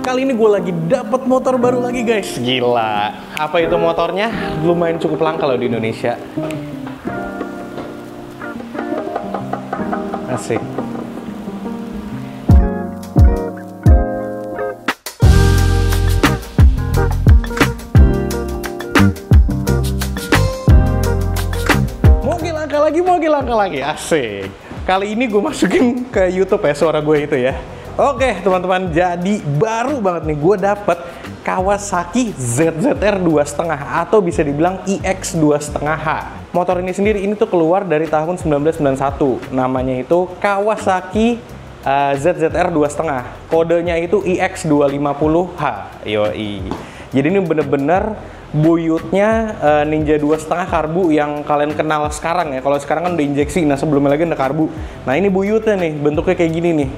Kali ini gue lagi dapet motor baru lagi guys. Gila. Apa itu motornya? Lumayan cukup langka loh di Indonesia. Asik. Mau langkah lagi, asik. Kali ini gue masukin ke YouTube ya suara gue itu ya. Oke teman-teman, jadi baru banget nih gue dapet Kawasaki ZZR 2.5 atau bisa dibilang iX 2.5H. Motor ini sendiri ini tuh keluar dari tahun 1991. Namanya itu Kawasaki ZZR 2.5. Kodenya itu iX 250H. Yoi. Jadi ini bener-bener buyutnya Ninja 2.5 karbu yang kalian kenal sekarang ya. Kalau sekarang kan udah injeksi, nah sebelumnya lagi ada karbu. Nah ini buyutnya nih, bentuknya kayak gini nih.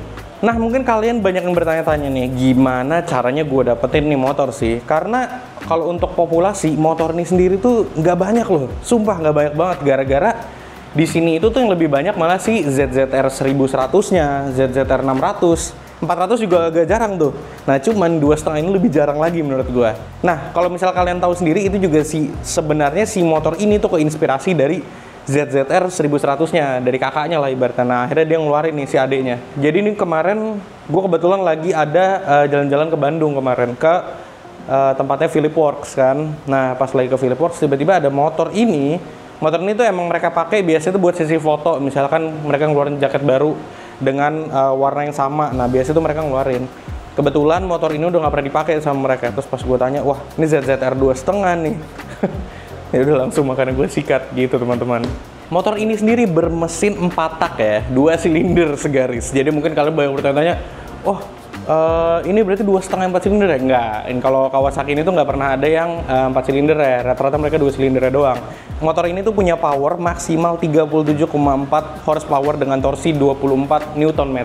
Nah mungkin kalian banyak yang bertanya-tanya nih, gimana caranya gue dapetin nih motor sih? Karena kalau untuk populasi, motor ini sendiri tuh nggak banyak loh. Sumpah nggak banyak banget, gara-gara di sini itu tuh yang lebih banyak malah si ZZR 1100-nya, ZZR 600. 400 juga agak jarang tuh. Nah, cuman 2.5 ini lebih jarang lagi menurut gua. Nah, kalau misal kalian tahu sendiri itu juga sebenarnya si motor ini tuh keinspirasi dari ZZR 1100-nya, dari kakaknya lah ibaratnya. Nah, akhirnya dia ngeluarin nih si adeknya. Jadi ini kemarin gua kebetulan lagi ada jalan-jalan ke Bandung kemarin ke tempatnya Philip Works kan. Nah, pas lagi ke Philip Works tiba-tiba ada motor ini. Motor ini tuh emang mereka pakai biasanya tuh buat sesi foto. Misalkan mereka ngeluarin jaket baru dengan warna yang sama. Nah biasanya tuh mereka ngeluarin. Kebetulan motor ini udah nggak pernah dipakai sama mereka. Terus pas gue tanya, wah ini ZZR 2.5 nih. Ya udah langsung, makanya gue sikat gitu teman-teman. Motor ini sendiri bermesin 4 tak ya, 2 silinder segaris. Jadi mungkin kalian banyak bertanya-tanya, oh ini berarti 2.5 4 silinder ya? Enggak. Kalau Kawasaki ini tuh nggak pernah ada yang 4 silinder ya. Rata-rata mereka 2 silinder doang. Motor ini tuh punya power maksimal 37,4 horsepower dengan torsi 24 Nm.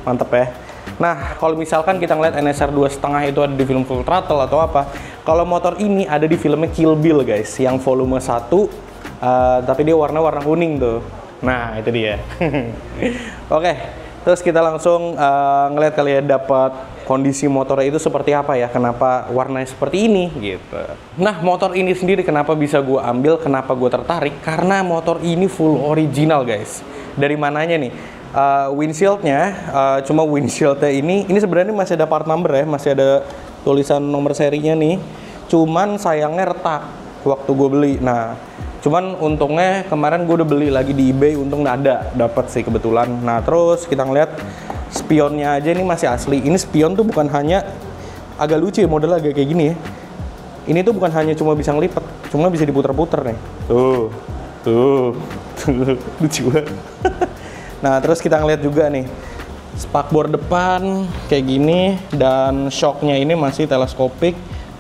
Mantep ya. Nah, kalau misalkan kita ngeliat NSR 2.5 itu ada di film Full Throttle atau apa, kalau motor ini ada di filmnya Kill Bill guys, yang volume 1, tapi dia warna kuning tuh. Nah, itu dia. Oke, terus kita langsung ngeliat kali ya dapat kondisi motornya itu seperti apa ya, kenapa warnanya seperti ini gitu. Nah motor ini sendiri kenapa bisa gue ambil, kenapa gue tertarik, karena motor ini full original guys. Dari mananya nih? Windshieldnya, cuma windshieldnya ini sebenarnya masih ada part number ya, masih ada tulisan nomor serinya nih. Cuman sayangnya retak waktu gue beli. Nah cuman untungnya kemarin gue udah beli lagi di eBay, untung dapat sih kebetulan. Nah terus kita ngeliat spionnya aja ini masih asli. Ini spion tuh bukan hanya agak lucu ya, modelnya agak kayak gini ya. Ini tuh bukan hanya cuma bisa ngelipet, cuma bisa diputer-puter nih. Tuh. Lucu banget. Nah, terus kita ngeliat juga nih spakbor depan kayak gini, dan shocknya ini masih teleskopik.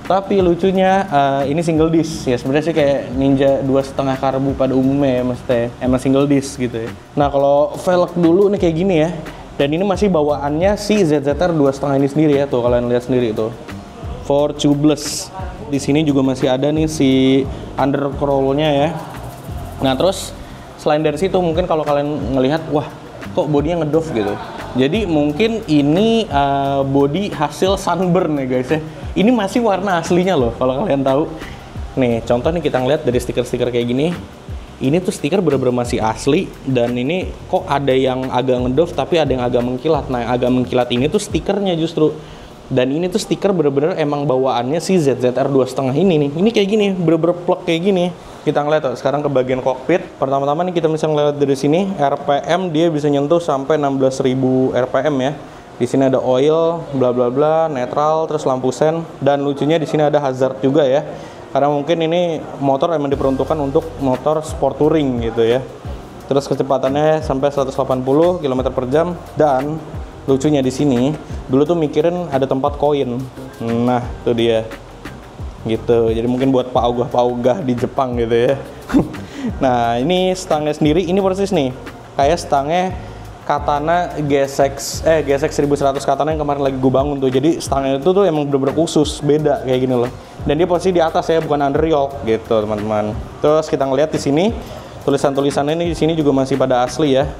Tapi lucunya ini single disc ya, sebenarnya sih kayak Ninja 2.5 karbu pada umumnya ya, maksudnya emang single disc gitu ya. Nah, kalau velg dulu nih kayak gini ya. Dan ini masih bawaannya si ZZR 2.5 ini sendiri ya, tuh kalian lihat sendiri tuh. For tubeless. Di sini juga masih ada nih si undercroll-nya ya. Nah, terus selain dari situ mungkin kalau kalian ngelihat, wah, kok bodinya ngedove gitu. Jadi mungkin ini body hasil sunburn ya guys ya. Ini masih warna aslinya loh kalau kalian tahu. Nih, contoh nih kita ngeliat dari stiker-stiker kayak gini. Ini tuh stiker bener-bener masih asli, dan ini kok ada yang agak ngedove tapi ada yang agak mengkilat. Nah, yang agak mengkilat ini tuh stikernya justru. Dan ini tuh stiker bener-bener emang bawaannya si ZZR 2.5 ini nih. Ini kayak gini, bener-bener plek kayak gini. Kita ngeliat tuh, sekarang ke bagian kokpit. Pertama-tama nih kita bisa ngeliat dari sini, RPM dia bisa nyentuh sampai 16.000 RPM ya. Di sini ada oil, bla bla bla, netral, terus lampu sen, dan lucunya di sini ada hazard juga ya. Karena mungkin ini motor emang diperuntukkan untuk motor sport touring gitu ya. Terus kecepatannya sampai 180 km/jam, dan lucunya di sini dulu tuh mikirin ada tempat koin. Nah, itu dia. Gitu. Jadi mungkin buat paugah di Jepang gitu ya. Nah, ini stangnya sendiri ini persis nih. Kayak stangnya Katana GSX 1100 Katana yang kemarin lagi gue bangun tuh. Jadi stangnya itu tuh emang bener-bener khusus, beda kayak gini loh. Dan dia posisi di atas ya, bukan under yoke gitu, teman-teman. Terus kita ngeliat di sini tulisan-tulisannya ini di sini juga masih pada asli ya.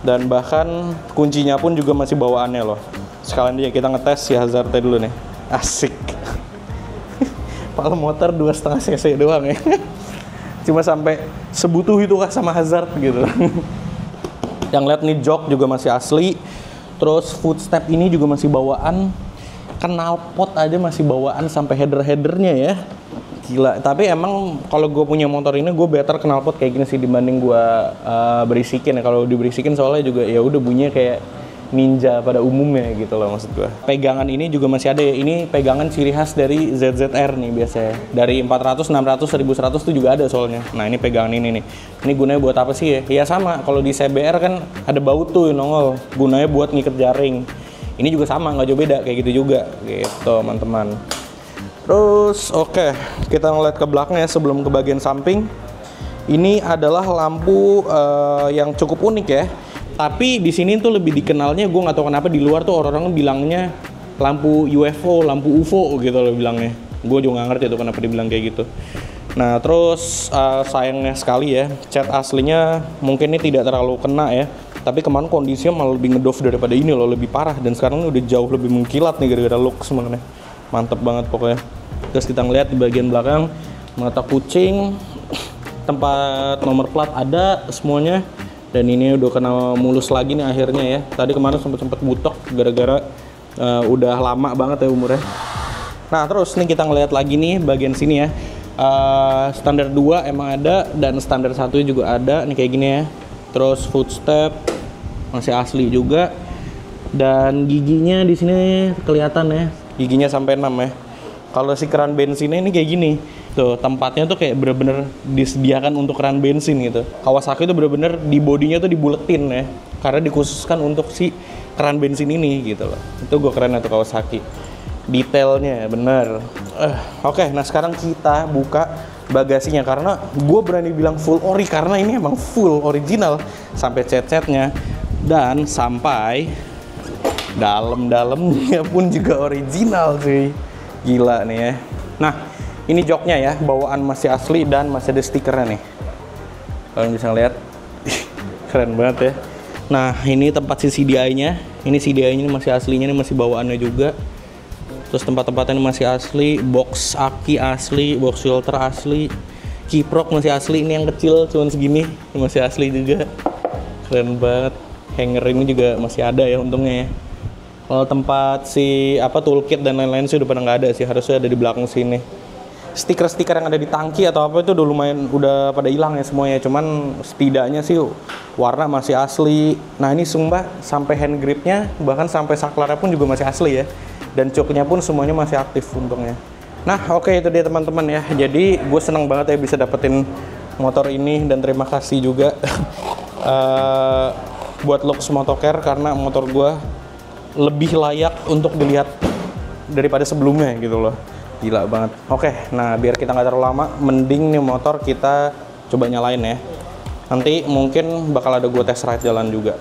Dan bahkan kuncinya pun juga masih bawaannya loh. Sekalian dia kita ngetes si hazardnya dulu nih. Asik. Kalau motor 2,5 cc doang ya. Cuma sampai sebutuh itu kah sama hazard gitu. Yang lihat nih jok juga masih asli. Terus footstep ini juga masih bawaan. Knalpot aja masih bawaan sampai header-headernya ya. Gila. Tapi emang kalau gue punya motor ini gue better knalpot kayak gini sih dibanding gue berisikin ya. Kalau diberisikin soalnya juga ya udah bunyinya kayak Ninja pada umumnya gitu loh maksud gue. Pegangan ini juga masih ada ya. Ini pegangan ciri khas dari ZZR nih biasanya. Dari 400, 600, 1100 tuh juga ada soalnya. Nah ini pegangan ini nih. Ini gunanya buat apa sih ya? Ya sama, kalau di CBR kan ada baut tuh yang nongol. Gunanya buat ngiket jaring. Ini juga sama, nggak jauh beda kayak gitu juga. Gitu teman-teman. Terus oke, kita ngeliat ke belakangnya sebelum ke bagian samping. Ini adalah lampu yang cukup unik ya. Tapi di sini tuh lebih dikenalnya, gue nggak tahu kenapa di luar tuh orang-orang bilangnya lampu UFO, lampu UFO gitu loh bilangnya. Gue juga nggak ngerti tuh kenapa dibilang kayak gitu. Nah terus sayangnya sekali ya, cat aslinya mungkin ini tidak terlalu kena ya. Tapi kemarin kondisinya malah lebih ngedove daripada ini loh, lebih parah. Dan sekarang ini udah jauh lebih mengkilat nih gara-gara look sebenarnya. Mantep banget pokoknya. Terus kita ngeliat di bagian belakang, mata kucing, tempat nomor plat ada semuanya. Dan ini udah kena mulus lagi nih akhirnya ya. Tadi kemarin sempet butek gara-gara udah lama banget ya umurnya. Nah terus nih kita ngeliat lagi nih bagian sini ya. Standar 2 emang ada dan standar 1 juga ada nih kayak gini ya. Terus footstep masih asli juga. Dan giginya di sini kelihatan ya. Giginya sampai 6 ya. Kalau si keran bensinnya ini kayak gini. Tuh, tempatnya tuh kayak bener-bener disediakan untuk keran bensin gitu. Kawasaki tuh bener-bener di bodinya tuh dibuletin ya. Karena dikhususkan untuk si keran bensin ini gitu loh. Itu gue keren tuh Kawasaki. Detailnya bener. Oke, nah sekarang kita buka bagasinya. Karena gue berani bilang full ori karena ini emang full original. Sampai cat-catnya. Dan sampai dalam-dalamnya pun juga original sih. Gila nih ya. Nah, ini joknya ya, bawaan masih asli dan masih ada stikernya nih. Kalian bisa lihat, keren banget ya. Nah, ini tempat si CDI-nya. Ini CDI-nya masih aslinya, ini masih bawaannya juga. Terus tempat-tempatnya masih asli, box aki asli, box filter asli, kiprok masih asli. Ini yang kecil cuman segini, masih asli juga. Keren banget. Hanger ini juga masih ada ya untungnya ya. Kalau tempat si toolkit dan lain-lain sih udah pada nggak ada sih, harusnya ada di belakang sini. Stiker-stiker yang ada di tangki atau apa itu udah lumayan udah pada hilang ya semuanya. Cuman setidaknya sih warna masih asli. Nah ini sumpah sampai hand gripnya bahkan sampai saklarnya pun juga masih asli ya. Dan coknya pun semuanya masih aktif untungnya. Nah oke, itu dia teman-teman ya. Jadi gue seneng banget ya bisa dapetin motor ini dan terima kasih juga buat Lux Motocare karena motor gue lebih layak untuk dilihat daripada sebelumnya gitu loh. Gila banget. Oke, nah biar kita nggak terlalu lama, mending nih motor kita coba nyalain ya. Nanti mungkin bakal ada gue test ride jalan juga.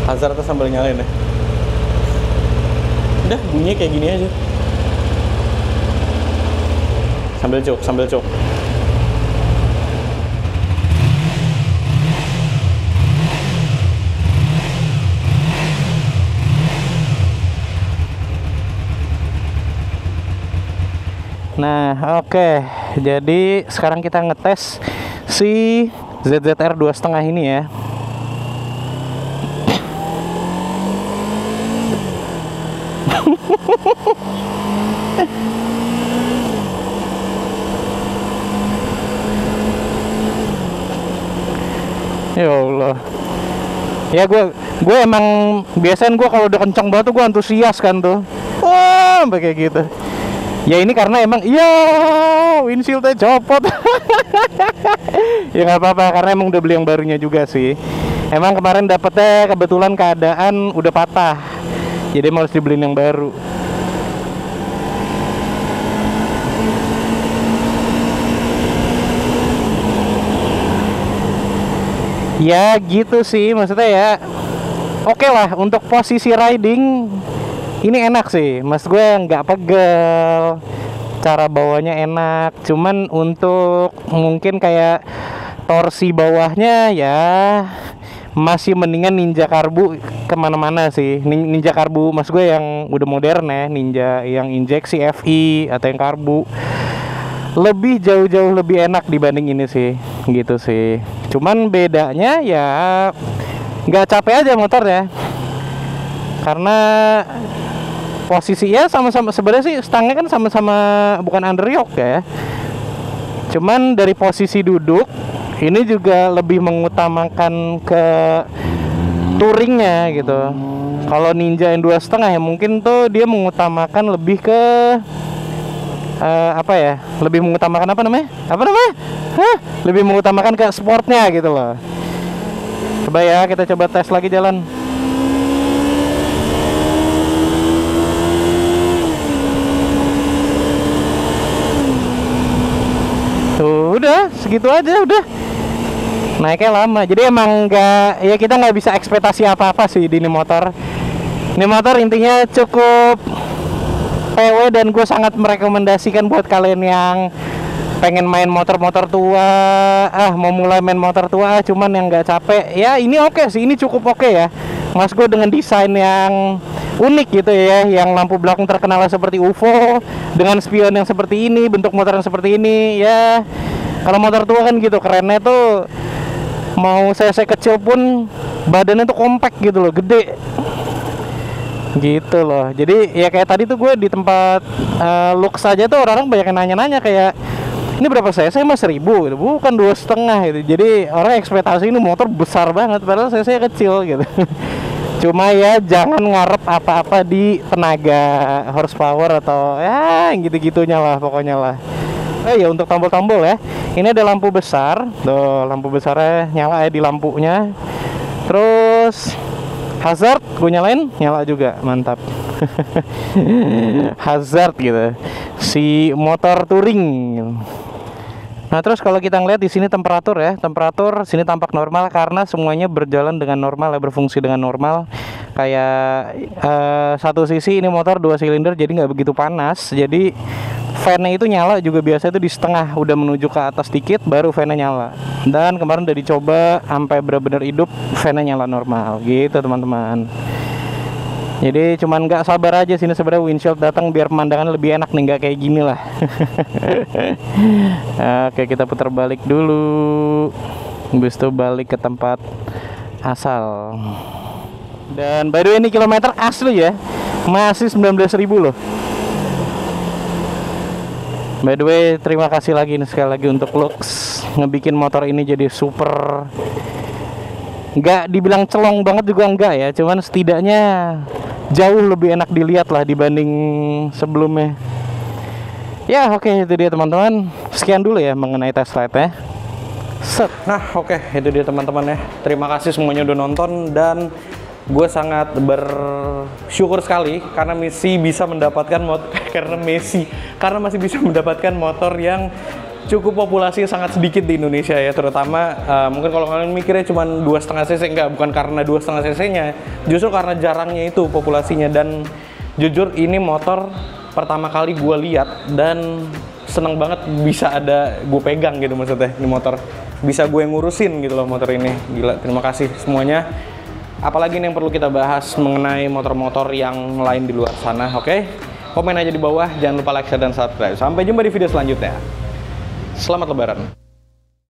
Hazard tuh sambil nyalain ya. Udah bunyinya kayak gini aja. Sambil cok. Nah, oke. Jadi sekarang kita ngetes si ZZR 2,5 ini ya. Ya Allah. Ya gue emang biasanya gue kalau udah kenceng banget tuh gue antusias kan tuh. Wah, sampai kayak gitu. Ya ini karena emang windshieldnya copot. Ya nggak apa-apa karena emang udah beli yang barunya juga sih. Emang kemarin dapetnya kebetulan keadaan udah patah. Jadi harus dibeliin yang baru. Ya gitu sih maksudnya ya. Oke lah untuk posisi riding ini enak sih, mas gue nggak pegel, cara bawanya enak. Cuman untuk mungkin kayak torsi bawahnya ya masih mendingan Ninja Karbu kemana-mana sih. Ninja Karbu mas gue yang udah modern ya, Ninja yang injeksi FI atau yang karbu lebih jauh-jauh lebih enak dibanding ini sih, gitu sih. Cuman bedanya ya nggak capek aja motor ya, karena posisinya sama-sama. Sebenarnya sih stangnya kan sama-sama bukan underyoke ya, cuman dari posisi duduk ini juga lebih mengutamakan ke touringnya gitu. Kalau Ninja yang 2,5 ya mungkin tuh dia mengutamakan lebih ke apa ya, lebih mengutamakan apa namanya lebih mengutamakan ke sportnya gitu loh. Coba ya, kita coba tes lagi jalan. Tuh udah segitu aja, udah naiknya lama. Jadi emang nggak, ya kita nggak bisa ekspektasi apa-apa sih di ini motor. Ini motor intinya cukup PW, dan gue sangat merekomendasikan buat kalian yang pengen main motor-motor tua, mau mulai main motor tua cuman yang nggak capek ya. Ini oke sih, ini cukup oke ya mas gue, dengan desain yang unik gitu ya, yang lampu belakang terkenal seperti UFO, dengan spion yang seperti ini, bentuk motor yang seperti ini ya. Kalau motor tua kan gitu kerennya tuh, mau cc kecil pun badannya tuh compact gitu loh, gede gitu loh. Jadi ya kayak tadi tuh gue di tempat Lux saja tuh orang-orang banyak yang nanya-nanya kayak, ini berapa cc mas? 1000 gitu. Bukan 2,5 gitu. Jadi orang ekspektasi ini motor besar banget, padahal cc kecil gitu. Cuma ya jangan ngarep apa-apa di tenaga horsepower atau ya gitu-gitunya lah pokoknya lah. Ya untuk tombol-tombol ya, ini ada lampu besar tuh, lampu besarnya nyala ya di lampunya. Terus hazard gue nyalain, nyala juga, mantap. Hazard gitu, si motor touring. Nah terus kalau kita ngeliat di sini temperatur ya, temperatur sini tampak normal karena semuanya berjalan dengan normal ya, berfungsi dengan normal. Kayak satu sisi ini motor 2 silinder jadi nggak begitu panas, jadi fan-nya itu nyala juga biasa itu di setengah, udah menuju ke atas dikit baru fan-nya nyala. Dan kemarin udah dicoba sampai benar-benar hidup, fan-nya nyala normal gitu teman-teman. Jadi cuman nggak sabar aja sini sebenarnya windshield datang biar pemandangan lebih enak nih, nggak kayak gini lah. Oke, kita putar balik dulu, habis itu balik ke tempat asal. Dan by the way ini kilometer asli ya, masih 19.000 loh. By the way terima kasih lagi nih sekali lagi untuk Lux ngebikin motor ini jadi super, nggak dibilang celong banget juga enggak ya, cuman setidaknya jauh lebih enak dilihat lah dibanding sebelumnya. Ya oke, itu dia teman-teman, sekian dulu ya mengenai test ride ya. Set. Nah oke, itu dia teman-teman ya, terima kasih semuanya udah nonton, dan gue sangat bersyukur sekali karena masih bisa mendapatkan motor karena masih bisa mendapatkan motor yang cukup populasinya sangat sedikit di Indonesia ya, terutama mungkin kalau kalian mikirnya cuma 2,5 cc, enggak, bukan karena 2,5 cc nya, justru karena jarangnya itu populasinya. Dan jujur ini motor pertama kali gue lihat dan seneng banget bisa ada gue pegang gitu, maksudnya ini motor bisa gue ngurusin gitu loh motor ini. Gila, terima kasih semuanya. Apalagi yang perlu kita bahas mengenai motor-motor yang lain di luar sana, oke? Komen aja di bawah, jangan lupa like, share, dan subscribe. Sampai jumpa di video selanjutnya. Selamat Lebaran.